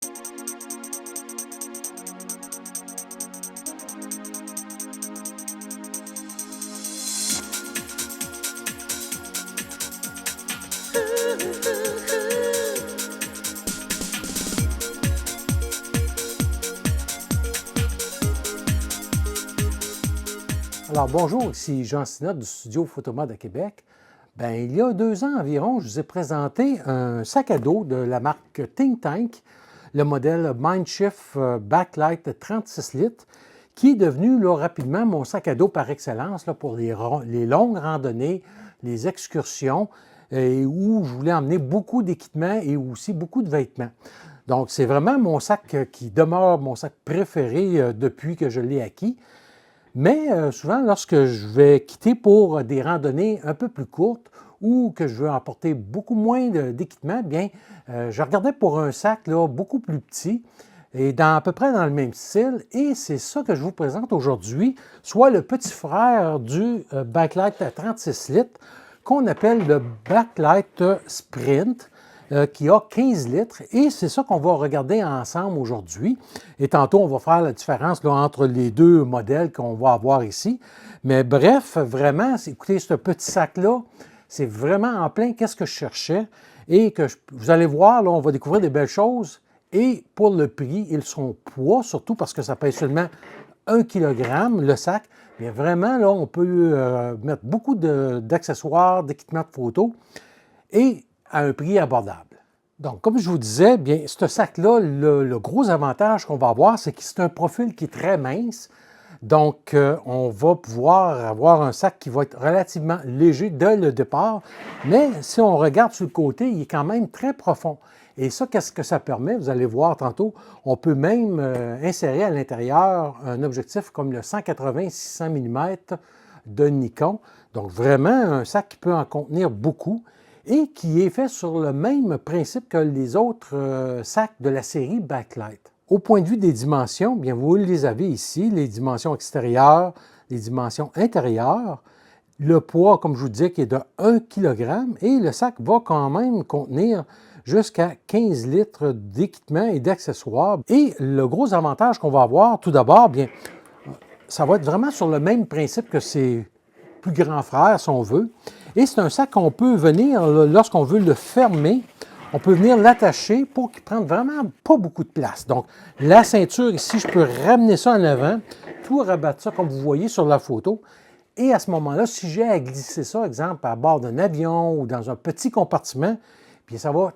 Alors bonjour, ici Jean Sinot du studio Photomode à Québec. Il y a 2 ans environ, je vous ai présenté un sac à dos de la marque Think Tank, le modèle Mindshift Backlight 36 litres, qui est devenu rapidement mon sac à dos par excellence pour les longues randonnées, les excursions, où je voulais emmener beaucoup d'équipements et aussi beaucoup de vêtements. Donc c'est vraiment mon sac qui demeure mon sac préféré depuis que je l'ai acquis. Mais souvent, lorsque je vais quitter pour des randonnées un peu plus courtes ou que je veux emporter beaucoup moins d'équipement, je regardais pour un sac beaucoup plus petit et à peu près dans le même style. Et c'est ça que je vous présente aujourd'hui, soit le petit frère du Backlight à 36 litres qu'on appelle le Backlight Sprint. Qui a 15 litres et c'est ça qu'on va regarder ensemble aujourd'hui. Et tantôt, on va faire la différence entre les 2 modèles qu'on va avoir ici. Mais bref, vraiment, écoutez, ce petit sac-là, c'est vraiment en plein qu'est-ce que je cherchais et que vous allez voir, on va découvrir des belles choses. Et pour le prix et son poids, surtout parce que ça pèse seulement 1 kg, le sac, bien vraiment, on peut mettre beaucoup d'accessoires, d'équipements de photo et à un prix abordable. Donc, comme je vous disais, bien, ce sac-là, le gros avantage qu'on va avoir, c'est que c'est un profil qui est très mince. Donc, on va pouvoir avoir un sac qui va être relativement léger dès le départ. Mais si on regarde sur le côté, il est quand même très profond. Et ça, qu'est-ce que ça permet? Vous allez voir tantôt, on peut même insérer à l'intérieur un objectif comme le 180-600 mm de Nikon. Donc, vraiment un sac qui peut en contenir beaucoup et qui est fait sur le même principe que les autres sacs de la série Backlight. Au point de vue des dimensions, bien vous les avez ici, les dimensions extérieures, les dimensions intérieures. Le poids, comme je vous disais, qui est de 1 kg et le sac va quand même contenir jusqu'à 15 litres d'équipement et d'accessoires. Et le gros avantage qu'on va avoir, tout d'abord, bien, ça va être vraiment sur le même principe que ses plus grands frères, si on veut. Et c'est un sac qu'on peut venir, lorsqu'on veut le fermer, on peut venir l'attacher pour qu'il ne prenne vraiment pas beaucoup de place. Donc, la ceinture ici, je peux ramener ça en avant, tout rabattre ça comme vous voyez sur la photo. Et à ce moment-là, si j'ai à glisser ça, exemple, à bord d'un avion ou dans un petit compartiment, bien ça va,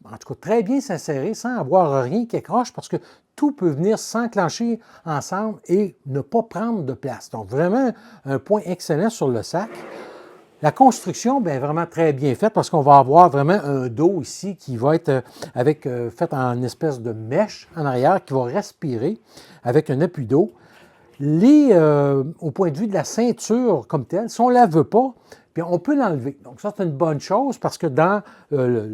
en tout cas, très bien s'insérer sans avoir rien qui accroche parce que tout peut venir s'enclencher ensemble et ne pas prendre de place. Donc, vraiment, un point excellent sur le sac. La construction, bien, vraiment très bien faite parce qu'on va avoir vraiment un dos ici qui va être fait en espèce de mèche en arrière qui va respirer avec un appui d'eau. Au point de vue de la ceinture comme telle, si on ne la veut pas, bien, on peut l'enlever. Donc ça, c'est une bonne chose parce que dans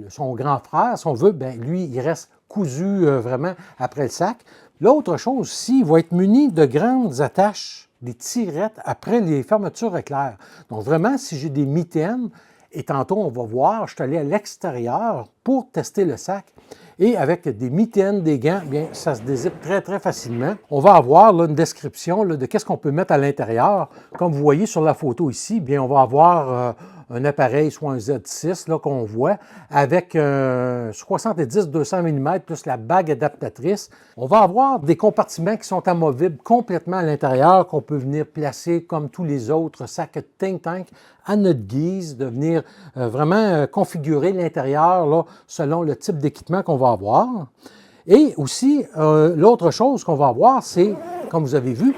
son grand frère, si on veut, bien, lui, il reste cousu vraiment après le sac. L'autre chose aussi, il va être muni de grandes attaches, des tirettes après les fermetures éclairs. Donc vraiment, si j'ai des mitaines, et tantôt on va voir, je suis allé à l'extérieur pour tester le sac, et avec des mitaines, des gants, bien, ça se dézippe très, très facilement. On va avoir une description de qu'est-ce qu'on peut mettre à l'intérieur. Comme vous voyez sur la photo ici, bien, on va avoir un appareil, soit un Z6 qu'on voit, avec 70-200 mm plus la bague adaptatrice. On va avoir des compartiments qui sont amovibles complètement à l'intérieur, qu'on peut venir placer comme tous les autres sacs Think Tank à notre guise, de venir vraiment configurer l'intérieur selon le type d'équipement qu'on va avoir. Et aussi, l'autre chose qu'on va avoir, c'est, comme vous avez vu,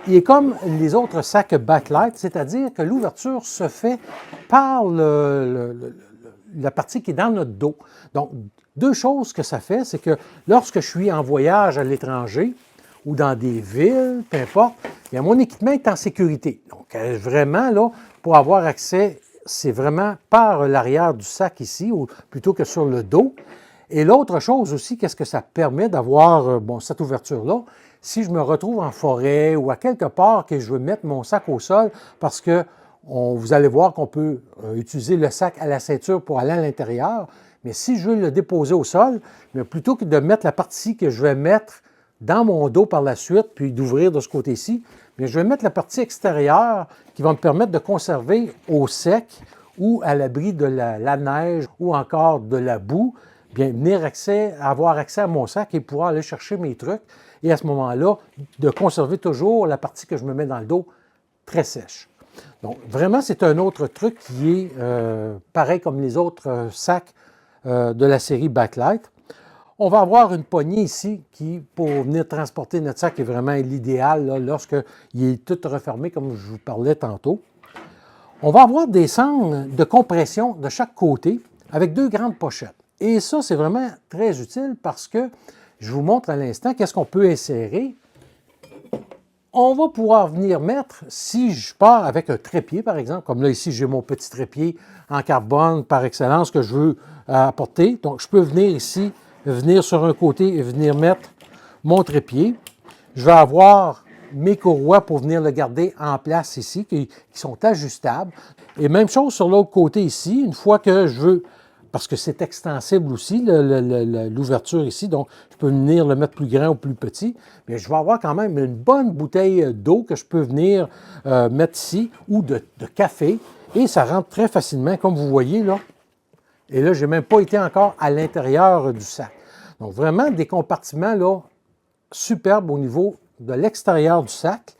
il est comme les autres sacs Backlight, c'est-à-dire que l'ouverture se fait par la partie qui est dans notre dos. Donc, 2 choses que ça fait, c'est que lorsque je suis en voyage à l'étranger ou dans des villes, peu importe, bien, mon équipement est en sécurité. Donc, vraiment, pour avoir accès, c'est vraiment par l'arrière du sac ici, ou plutôt que sur le dos. Et l'autre chose aussi, qu'est-ce que ça permet d'avoir cette ouverture-là? Si je me retrouve en forêt ou à quelque part que je veux mettre mon sac au sol, parce que vous allez voir qu'on peut utiliser le sac à la ceinture pour aller à l'intérieur, Mais si je veux le déposer au sol, mais plutôt que de mettre la partie que je vais mettre dans mon dos par la suite, puis d'ouvrir de ce côté-ci, bien, je vais mettre la partie extérieure qui va me permettre de conserver au sec ou à l'abri de la neige ou encore de la boue, bien avoir accès à mon sac et pouvoir aller chercher mes trucs. Et à ce moment-là, de conserver toujours la partie que je me mets dans le dos très sèche. Donc, vraiment, c'est un autre truc qui est pareil comme les autres sacs de la série Backlight. On va avoir une poignée ici qui, pour venir transporter notre sac, est vraiment l'idéal lorsqu'il est tout refermé, comme je vous parlais tantôt. On va avoir des sangles de compression de chaque côté avec 2 grandes pochettes. Et ça, c'est vraiment très utile parce que, je vous montre à l'instant, qu'est-ce qu'on peut insérer. On va pouvoir venir mettre, si je pars avec un trépied, par exemple, comme là ici, j'ai mon petit trépied en carbone par excellence que je veux apporter. Donc, je peux venir ici, venir sur un côté et venir mettre mon trépied. Je vais avoir mes courroies pour venir le garder en place ici, qui sont ajustables. Et même chose sur l'autre côté ici, une fois que je veux, parce que c'est extensible aussi, l'ouverture ici, donc je peux venir le mettre plus grand ou plus petit, mais je vais avoir quand même une bonne bouteille d'eau que je peux venir mettre ici, ou de café, et ça rentre très facilement, comme vous voyez là. Et là, je n'ai même pas été encore à l'intérieur du sac. Donc vraiment des compartiments là, superbes au niveau de l'extérieur du sac.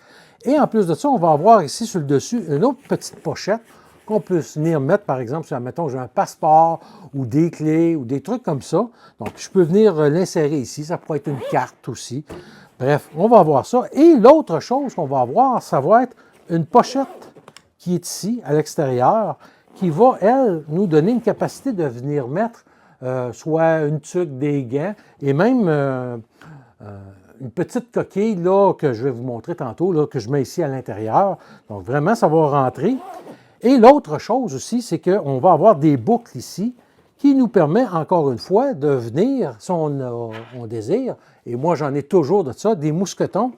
Et en plus de ça, on va avoir ici sur le dessus une autre petite pochette qu'on peut venir mettre, par exemple, si admettons j'ai un passeport ou des clés ou des trucs comme ça. Donc, je peux venir l'insérer ici. Ça pourrait être une carte aussi. Bref, on va avoir ça. Et l'autre chose qu'on va avoir, ça va être une pochette qui est ici, à l'extérieur, qui va, elle, nous donner une capacité de venir mettre soit une tuque, des gants, et même une petite coquille là, que je vais vous montrer tantôt, là, que je mets ici à l'intérieur. Donc, vraiment, ça va rentrer. Et l'autre chose aussi, c'est qu'on va avoir des boucles ici qui nous permet, encore une fois, de venir, si on désire, et moi j'en ai toujours de ça, des mousquetons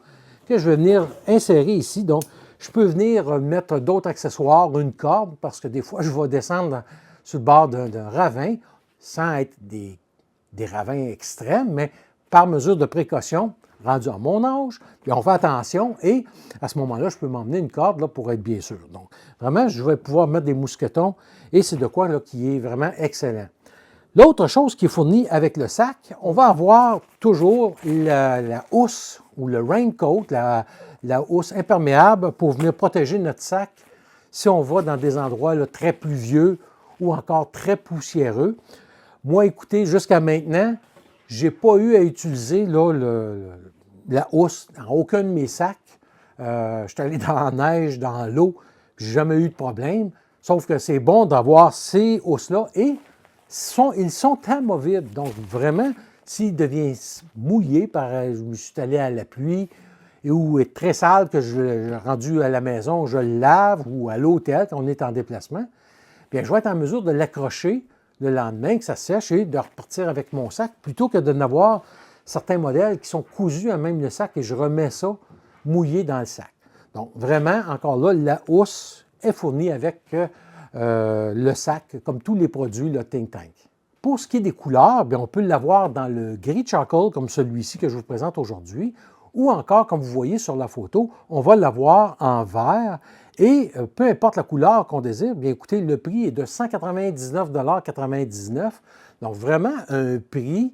que je vais venir insérer ici. Donc, je peux venir mettre d'autres accessoires, une corde, parce que des fois, je vais descendre sur le bord d'un ravin, sans être des ravins extrêmes, mais par mesure de précaution, rendu à mon âge, puis on fait attention, et à ce moment-là, je peux m'emmener une corde là, pour être bien sûr. Donc, vraiment, je vais pouvoir mettre des mousquetons, et c'est de quoi là, qui est vraiment excellent. L'autre chose qui est fournie avec le sac, on va avoir toujours la housse ou le raincoat, la housse imperméable pour venir protéger notre sac si on va dans des endroits là, très pluvieux ou encore très poussiéreux. Moi, écoutez, jusqu'à maintenant, je n'ai pas eu à utiliser là, la housse dans aucun de mes sacs. Je suis allé dans la neige, dans l'eau, je n'ai jamais eu de problème. Sauf que c'est bon d'avoir ces housses-là et ils sont amovibles. Donc, vraiment, s'il devient mouillé, je me suis allé à la pluie, ou est très sale, que je rendu à la maison, je le lave, ou à l'hôtel quand on est en déplacement, bien, je vais être en mesure de l'accrocher le lendemain, que ça sèche, et de repartir avec mon sac, plutôt que de n'avoir certains modèles qui sont cousus à même le sac, et je remets ça mouillé dans le sac. Donc, vraiment, encore là, la housse est fournie avec le sac, comme tous les produits, le Think Tank. Pour ce qui est des couleurs, bien, on peut l'avoir dans le gris charcoal, comme celui-ci que je vous présente aujourd'hui, ou encore, comme vous voyez sur la photo, on va l'avoir en vert. Et peu importe la couleur qu'on désire, bien écoutez, le prix est de 199,99 $. Donc vraiment un prix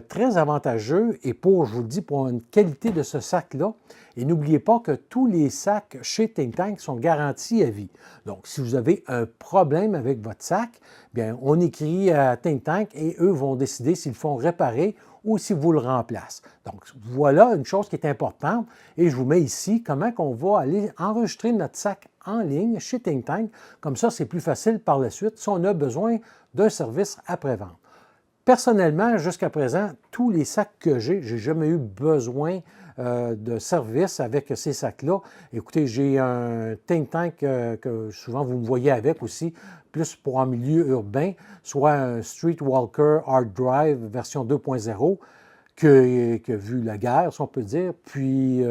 très avantageux et pour, je vous le dis, pour une qualité de ce sac-là. Et n'oubliez pas que tous les sacs chez Think Tank sont garantis à vie. Donc, si vous avez un problème avec votre sac, bien, on écrit à Think Tank et eux vont décider s'ils le font réparer ou si vous le remplacent. Donc, voilà une chose qui est importante et je vous mets ici comment on va aller enregistrer notre sac en ligne chez Think Tank. Comme ça, c'est plus facile par la suite si on a besoin d'un service après-vente. Personnellement, jusqu'à présent, tous les sacs que j'ai, n'ai jamais eu besoin de service avec ces sacs-là. Écoutez, j'ai un Think Tank que souvent vous me voyez avec aussi, plus pour un milieu urbain, soit un Streetwalker Hard Drive version 2.0 qui a vu la guerre, si on peut dire. Puis,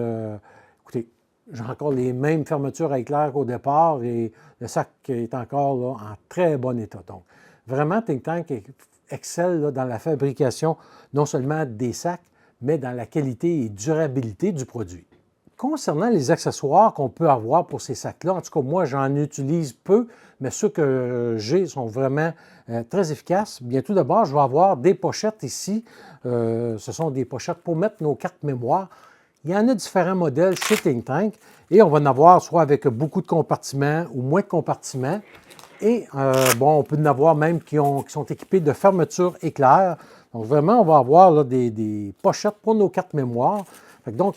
écoutez, j'ai encore les mêmes fermetures à éclair qu'au départ et le sac est encore là, en très bon état. Donc, vraiment, Think Tank est excelle là, dans la fabrication non seulement des sacs, mais dans la qualité et durabilité du produit. Concernant les accessoires qu'on peut avoir pour ces sacs-là, en tout cas, moi, j'en utilise peu, mais ceux que j'ai sont vraiment très efficaces. Bien, tout d'abord, je vais avoir des pochettes ici. Ce sont des pochettes pour mettre nos cartes mémoire. Il y en a différents modèles chez Think Tank et on va en avoir soit avec beaucoup de compartiments ou moins de compartiments. Et bon, on peut en avoir même qui sont équipés de fermeture éclair. Donc, vraiment, on va avoir là, des pochettes pour nos cartes mémoire. Donc,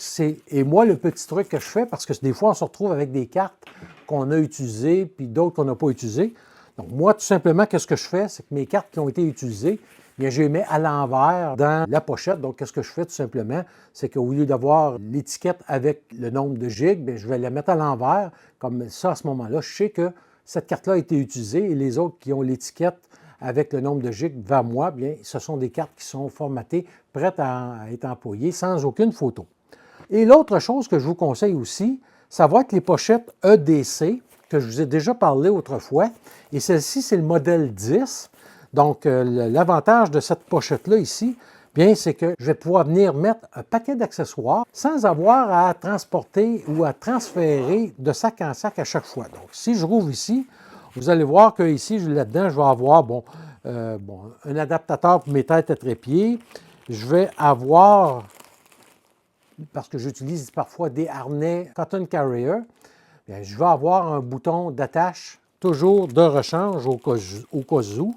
et moi, le petit truc que je fais, parce que des fois, on se retrouve avec des cartes qu'on a utilisées, puis d'autres qu'on n'a pas utilisées. Donc, moi, tout simplement, qu'est-ce que je fais? C'est que mes cartes qui ont été utilisées, bien, je les mets à l'envers dans la pochette. Donc, qu'est-ce que je fais tout simplement? C'est qu'au lieu d'avoir l'étiquette avec le nombre de gigs, bien, je vais la mettre à l'envers. Comme ça, à ce moment-là, je sais que cette carte-là a été utilisée et les autres qui ont l'étiquette avec le nombre de gigs vers moi, bien, ce sont des cartes qui sont formatées, prêtes à être employées sans aucune photo. Et l'autre chose que je vous conseille aussi, ça va être les pochettes EDC, que je vous ai déjà parlé autrefois. Et celle-ci, c'est le modèle 10. Donc, l'avantage de cette pochette-là ici, bien, c'est que je vais pouvoir venir mettre un paquet d'accessoires sans avoir à transporter ou à transférer de sac en sac à chaque fois. Donc, si je rouvre ici, vous allez voir que ici, là-dedans, je vais avoir un adaptateur pour mes têtes à trépied. Je vais avoir, parce que j'utilise parfois des harnais Cotton Carrier, bien, je vais avoir un bouton d'attache, toujours de rechange au cas où.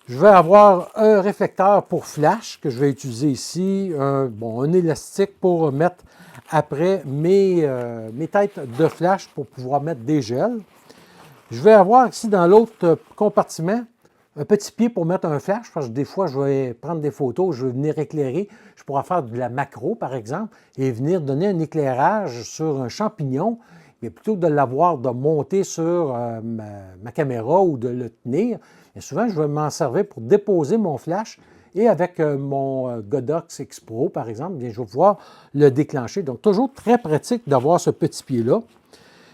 Je vais avoir un réflecteur pour flash que je vais utiliser ici, un élastique pour mettre après mes têtes de flash pour pouvoir mettre des gels. Je vais avoir ici dans l'autre compartiment un petit pied pour mettre un flash, parce que des fois, je vais prendre des photos, je vais venir éclairer. Je pourrais faire de la macro, par exemple, et venir donner un éclairage sur un champignon, mais plutôt que de l'avoir de monter sur ma caméra ou de le tenir. Et souvent, je vais m'en servir pour déposer mon flash et avec mon Godox X Pro, par exemple, bien, je vais pouvoir le déclencher. Donc, toujours très pratique d'avoir ce petit pied-là.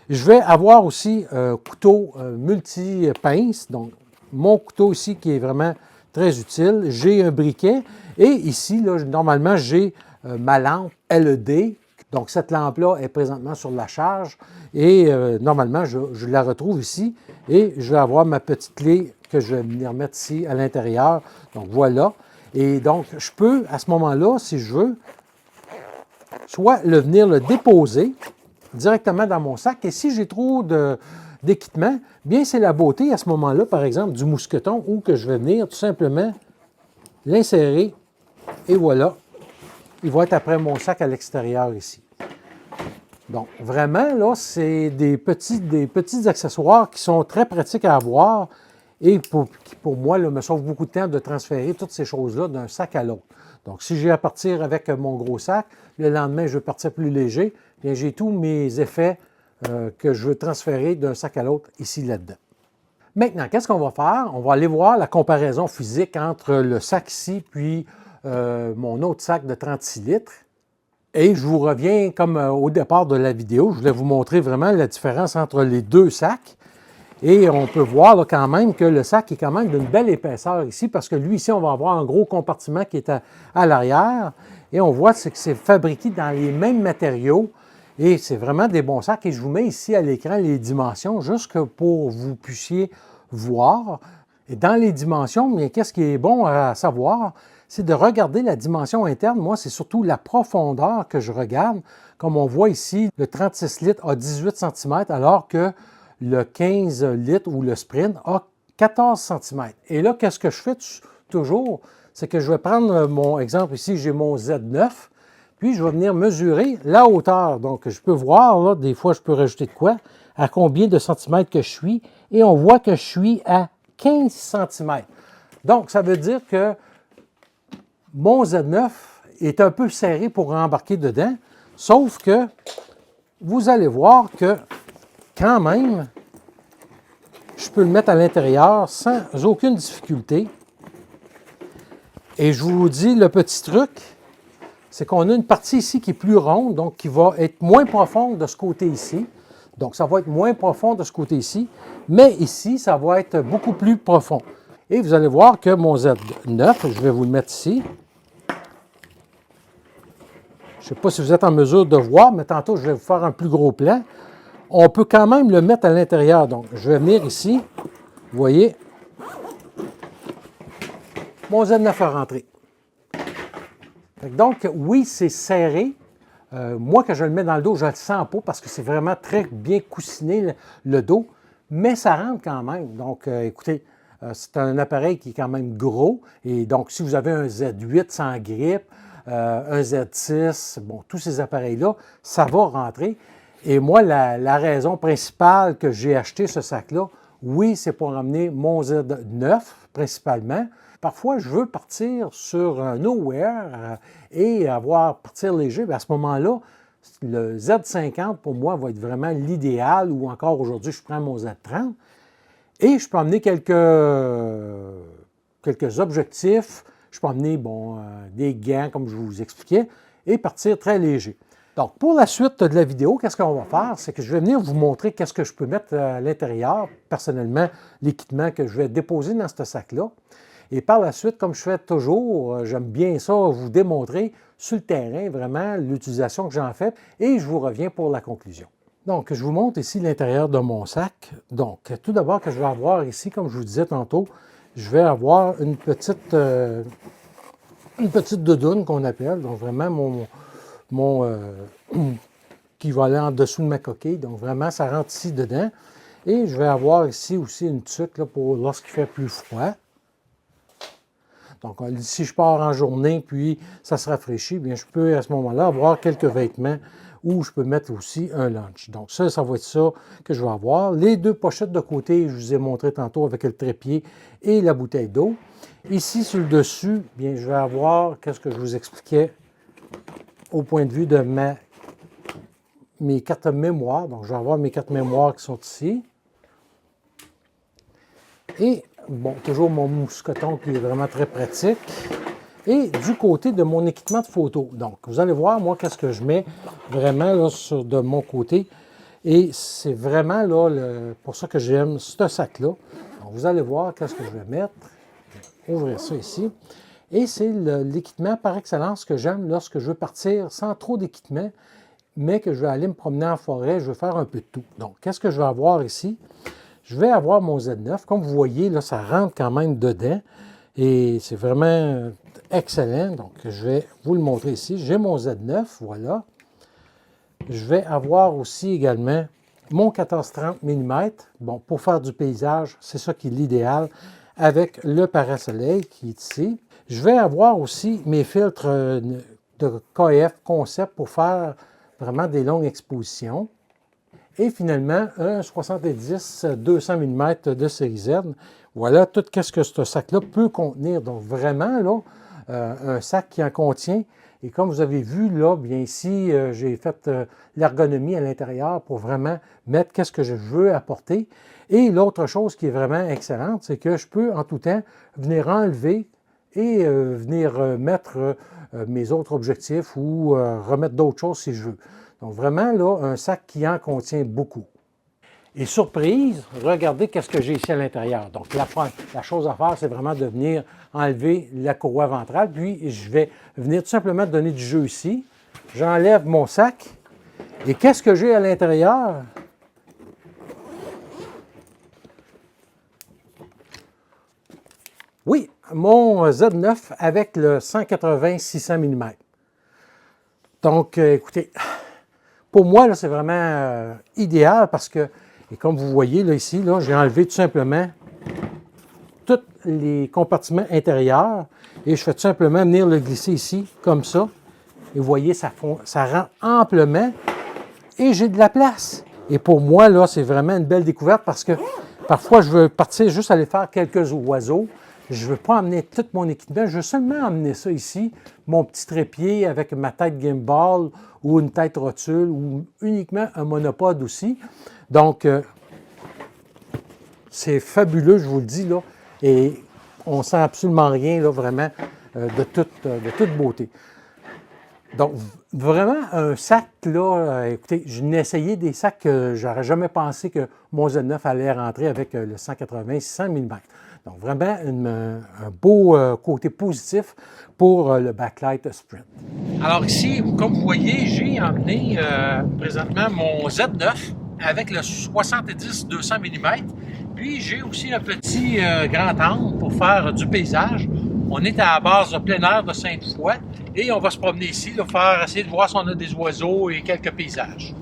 Je vais avoir aussi un couteau multi-pince, donc mon couteau ici qui est vraiment très utile. J'ai un briquet et ici, là, normalement, j'ai ma lampe LED. Donc, cette lampe-là est présentement sur la charge et normalement, je la retrouve ici et je vais avoir ma petite clé que je vais venir mettre ici à l'intérieur. Donc, voilà. Et donc, je peux, à ce moment-là, si je veux, soit venir le déposer directement dans mon sac. Et si j'ai trop d'équipement, bien, c'est la beauté à ce moment-là, par exemple, du mousqueton, où que je vais venir tout simplement l'insérer. Et voilà, il va être après mon sac à l'extérieur ici. Donc, vraiment, là, c'est des petits accessoires qui sont très pratiques à avoir et qui, pour moi, là, me sauvent beaucoup de temps de transférer toutes ces choses-là d'un sac à l'autre. Donc, si j'ai à partir avec mon gros sac, le lendemain, je veux partir plus léger, bien, j'ai tous mes effets que je veux transférer d'un sac à l'autre ici, là-dedans. Maintenant, qu'est-ce qu'on va faire? On va aller voir la comparaison physique entre le sac ici puis mon autre sac de 36 litres. Et je vous reviens comme au départ de la vidéo, je voulais vous montrer vraiment la différence entre les deux sacs. Et on peut voir là, quand même que le sac est quand même d'une belle épaisseur ici, parce que lui, ici, on va avoir un gros compartiment qui est à l'arrière. Et on voit que c'est fabriqué dans les mêmes matériaux. Et c'est vraiment des bons sacs. Et je vous mets ici à l'écran les dimensions, juste que pour vous puissiez voir. Et dans les dimensions, bien, qu'est-ce qui est bon à savoir? C'est de regarder la dimension interne. Moi, c'est surtout la profondeur que je regarde. Comme on voit ici, le 36 litres a 18 cm, alors que le 15 litres ou le Sprint a 14 cm. Et là, qu'est-ce que je fais toujours? C'est que je vais prendre mon exemple ici, j'ai mon Z9, puis je vais venir mesurer la hauteur. Donc, je peux voir, là, des fois, je peux rajouter de quoi, à combien de centimètres que je suis, et on voit que je suis à 15 cm. Donc, ça veut dire que mon Z9 est un peu serré pour embarquer dedans, sauf que vous allez voir que quand même, je peux le mettre à l'intérieur sans aucune difficulté. Et je vous dis, le petit truc, c'est qu'on a une partie ici qui est plus ronde, donc qui va être moins profonde de ce côté ici. Donc, ça va être moins profond de ce côté ici, mais ici, ça va être beaucoup plus profond. Et vous allez voir que mon Z9, je vais vous le mettre ici. Je ne sais pas si vous êtes en mesure de voir, mais tantôt, je vais vous faire un plus gros plan. On peut quand même le mettre à l'intérieur. Donc, je vais venir ici. Vous voyez, mon Z9 est rentré. Donc, oui, c'est serré. Moi, quand je le mets dans le dos, je ne le sens pas parce que c'est vraiment très bien coussiné le dos, mais ça rentre quand même. Donc, écoutez, c'est un appareil qui est quand même gros. Et donc, si vous avez un Z8 sans grippe, un Z6, bon, tous ces appareils-là, ça va rentrer. Et moi, la raison principale que j'ai acheté ce sac-là, oui, c'est pour emmener mon Z9 principalement. Parfois, je veux partir sur un nowhere et partir léger. Bien, à ce moment-là, le Z50 pour moi va être vraiment l'idéal, ou encore aujourd'hui, je prends mon Z30 et je peux emmener quelques objectifs. Je peux emmener des gants, comme je vous expliquais, et partir très léger. Donc, pour la suite de la vidéo, qu'est-ce qu'on va faire? C'est que je vais venir vous montrer qu'est-ce que je peux mettre à l'intérieur, personnellement, l'équipement que je vais déposer dans ce sac-là. Et par la suite, comme je fais toujours, j'aime bien ça, vous démontrer sur le terrain vraiment l'utilisation que j'en fais, et je vous reviens pour la conclusion. Donc, je vous montre ici l'intérieur de mon sac. Donc, tout d'abord, que je vais avoir ici, comme je vous disais tantôt, je vais avoir une petite doudoune qu'on appelle, donc vraiment qui va aller en dessous de ma coquille. Donc, vraiment, ça rentre ici dedans. Et je vais avoir ici aussi une tuque là, pour lorsqu'il fait plus froid. Donc, si je pars en journée, puis ça se rafraîchit, bien, je peux à ce moment-là avoir quelques vêtements où je peux mettre aussi un lunch. Donc, ça va être ça que je vais avoir. Les deux pochettes de côté, je vous ai montré tantôt avec le trépied et la bouteille d'eau. Ici, sur le dessus, bien, je vais avoir, qu'est-ce que je vous expliquais au point de vue de mes cartes mémoire. Donc, je vais avoir mes cartes mémoire qui sont ici. Et, bon, toujours mon mousqueton qui est vraiment très pratique. Et du côté de mon équipement de photo. Donc, vous allez voir, moi, qu'est-ce que je mets vraiment là, de mon côté. Et c'est vraiment là, pour ça que j'aime ce sac-là. Donc, vous allez voir qu'est-ce que je vais mettre. Je vais ouvrir ça ici. Et c'est l'équipement par excellence que j'aime lorsque je veux partir sans trop d'équipement, mais que je vais aller me promener en forêt, je veux faire un peu de tout. Donc, qu'est-ce que je vais avoir ici? Je vais avoir mon Z9. Comme vous voyez, là, ça rentre quand même dedans. Et c'est vraiment excellent. Donc, je vais vous le montrer ici. J'ai mon Z9, voilà. Je vais avoir aussi également mon 14-30 mm. Bon, pour faire du paysage, c'est ça qui est l'idéal, avec le parasoleil qui est ici. Je vais avoir aussi mes filtres de KF Concept pour faire vraiment des longues expositions. Et finalement, un 70-200 mm de série Z. Voilà tout ce que ce sac-là peut contenir. Donc vraiment, là, un sac qui en contient. Et comme vous avez vu, là, bien ici, j'ai fait l'ergonomie à l'intérieur pour vraiment mettre qu'est-ce que je veux apporter. Et l'autre chose qui est vraiment excellente, c'est que je peux en tout temps venir enlever et venir mettre mes autres objectifs ou remettre d'autres choses si je veux. Donc vraiment, là, un sac qui en contient beaucoup. Et surprise, regardez qu'est-ce que j'ai ici à l'intérieur. Donc la chose à faire, c'est vraiment de venir enlever la courroie ventrale, puis je vais venir tout simplement donner du jeu ici. J'enlève mon sac, et qu'est-ce que j'ai à l'intérieur? Oui, mon Z9 avec le 180-600 mm. Donc, écoutez, pour moi, c'est vraiment idéal parce que, et comme vous voyez là, ici, là, j'ai enlevé tout simplement tous les compartiments intérieurs et je fais tout simplement venir le glisser ici, comme ça. Et vous voyez, ça rend amplement et j'ai de la place. Et pour moi, là, c'est vraiment une belle découverte parce que parfois, je veux partir juste aller faire quelques oiseaux. Je ne veux pas emmener tout mon équipement, je veux seulement emmener ça ici, mon petit trépied avec ma tête gimbal ou une tête rotule ou uniquement un monopode aussi. Donc, c'est fabuleux, je vous le dis, là, et on ne sent absolument rien, là, vraiment, de toute beauté. Donc, vraiment, un sac, là, écoutez, je n'ai essayé des sacs que j'aurais jamais pensé que mon Z9 allait rentrer avec le 180-600 mm. Donc, vraiment un beau côté positif pour le Backlight Sprint. Alors ici, comme vous voyez, j'ai emmené présentement mon Z9 avec le 70-200 mm. Puis j'ai aussi un petit grand angle pour faire du paysage. On est à la base de plein air de Sainte-Foy et on va se promener ici, essayer de voir si on a des oiseaux et quelques paysages.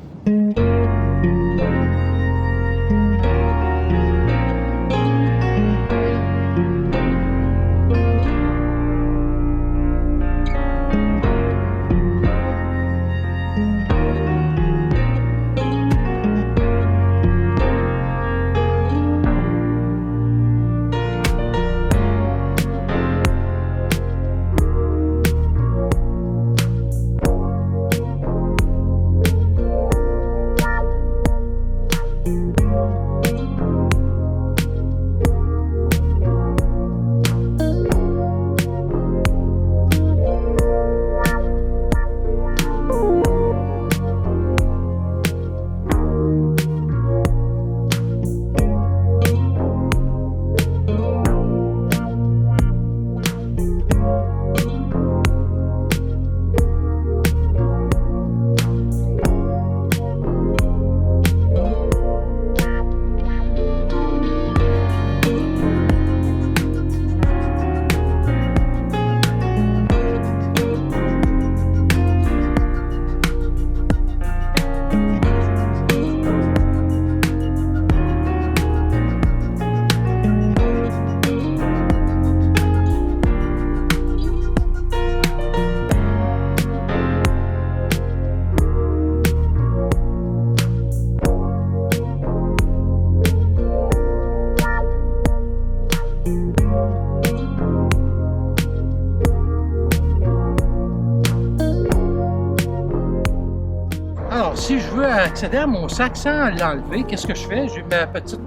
Alors, si je veux accéder à mon sac sans l'enlever, qu'est-ce que je fais? J'ai ma petite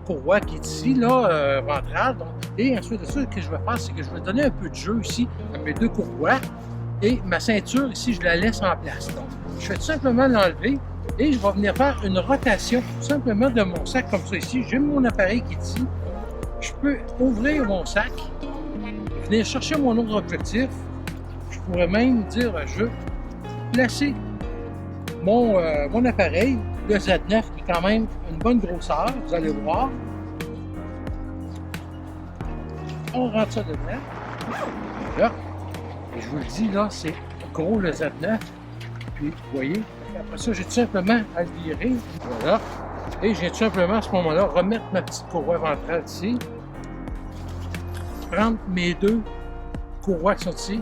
courroie qui est ici, là, ventrale. Donc, et ensuite de ça, ce que je vais faire, c'est que je vais donner un peu de jeu ici à mes deux courroies. Et ma ceinture, ici, je la laisse en place. Donc, je vais tout simplement l'enlever et je vais venir faire une rotation tout simplement de mon sac comme ça ici. J'ai mon appareil qui est ici. Je peux ouvrir mon sac, venir chercher mon autre objectif. Je pourrais même dire, je veux placer mon appareil, le Z9, qui est quand même une bonne grosseur, vous allez voir. On rentre ça dedans. Là, et je vous le dis, là, c'est gros le Z9. Puis, vous voyez, après ça, j'ai tout simplement à le virer. Voilà. Et j'ai tout simplement à ce moment-là remettre ma petite courroie ventrale ici. Prendre mes deux courroies qui sont ici.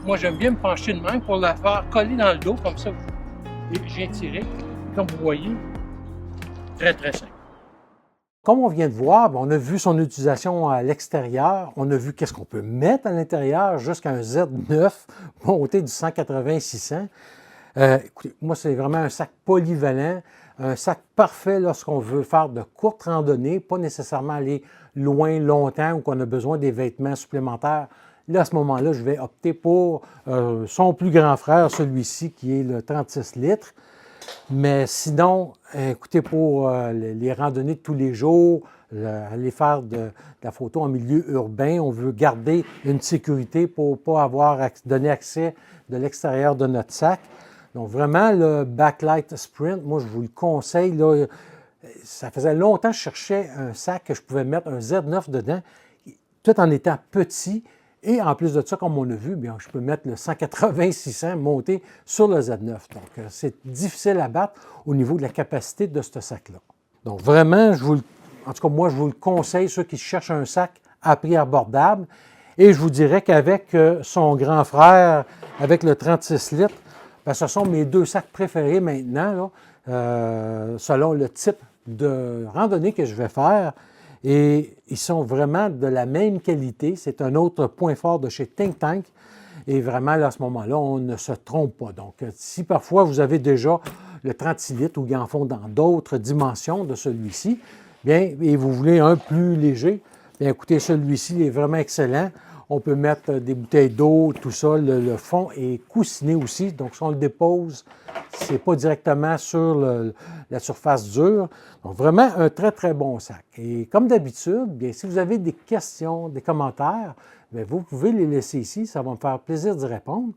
Moi, j'aime bien me pencher de même pour la faire coller dans le dos, comme ça. Et j'ai tiré, comme vous voyez, très très simple. Comme on vient de voir, on a vu son utilisation à l'extérieur, on a vu qu'est-ce qu'on peut mettre à l'intérieur jusqu'à un Z9 monté du 180-600. Écoutez, moi, c'est vraiment un sac polyvalent, un sac parfait lorsqu'on veut faire de courtes randonnées, pas nécessairement aller loin, longtemps, ou qu'on a besoin des vêtements supplémentaires. Là, à ce moment-là, je vais opter pour son plus grand frère, celui-ci, qui est le 36 litres. Mais sinon, écoutez, pour les randonnées de tous les jours, aller faire de la photo en milieu urbain, on veut garder une sécurité pour ne pas avoir donné accès de l'extérieur de notre sac. Donc vraiment, le Backlight Sprint, moi, je vous le conseille. Là, ça faisait longtemps que je cherchais un sac que je pouvais mettre un Z9 dedans, tout en étant petit. Et en plus de ça, comme on a vu, bien, je peux mettre le 180-600 monté sur le Z9. Donc, c'est difficile à battre au niveau de la capacité de ce sac-là. Donc, vraiment, en tout cas, moi, je vous le conseille, ceux qui cherchent un sac à prix abordable. Et je vous dirais qu'avec son grand frère, avec le 36 litres, bien, ce sont mes deux sacs préférés maintenant, là, selon le type de randonnée que je vais faire. Et ils sont vraiment de la même qualité. C'est un autre point fort de chez Think Tank. Et vraiment, là, à ce moment-là, on ne se trompe pas. Donc, si parfois vous avez déjà le 36 litres ou ils en font dans d'autres dimensions de celui-ci, bien, et vous voulez un plus léger, bien, écoutez, celui-ci est vraiment excellent. On peut mettre des bouteilles d'eau, tout ça. Le fond est coussiné aussi, donc si on le dépose, ce n'est pas directement sur la surface dure. Donc vraiment un très, très bon sac. Et comme d'habitude, bien, si vous avez des questions, des commentaires, bien, vous pouvez les laisser ici, ça va me faire plaisir d'y répondre.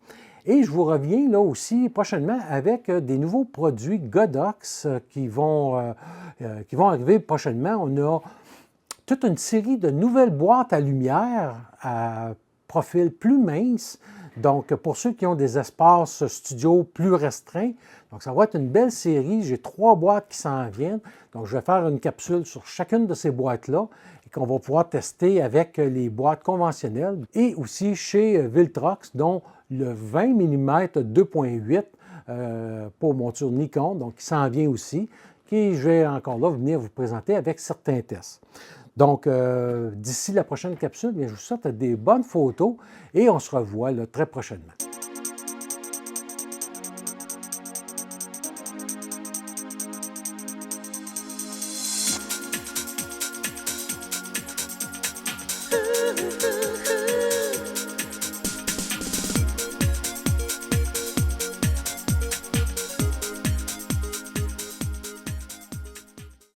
Et je vous reviens là aussi prochainement avec des nouveaux produits Godox qui vont arriver prochainement. On a toute une série de nouvelles boîtes à lumière à profil plus mince. Donc, pour ceux qui ont des espaces studio plus restreints, donc ça va être une belle série. J'ai 3 boîtes qui s'en viennent. Donc, je vais faire une capsule sur chacune de ces boîtes-là et qu'on va pouvoir tester avec les boîtes conventionnelles et aussi chez Viltrox, dont le 20 mm 2.8 pour monture Nikon, donc qui s'en vient aussi, qui je vais encore là venir vous présenter avec certains tests. Donc, d'ici la prochaine capsule, bien, je vous souhaite des bonnes photos et on se revoit là, très prochainement.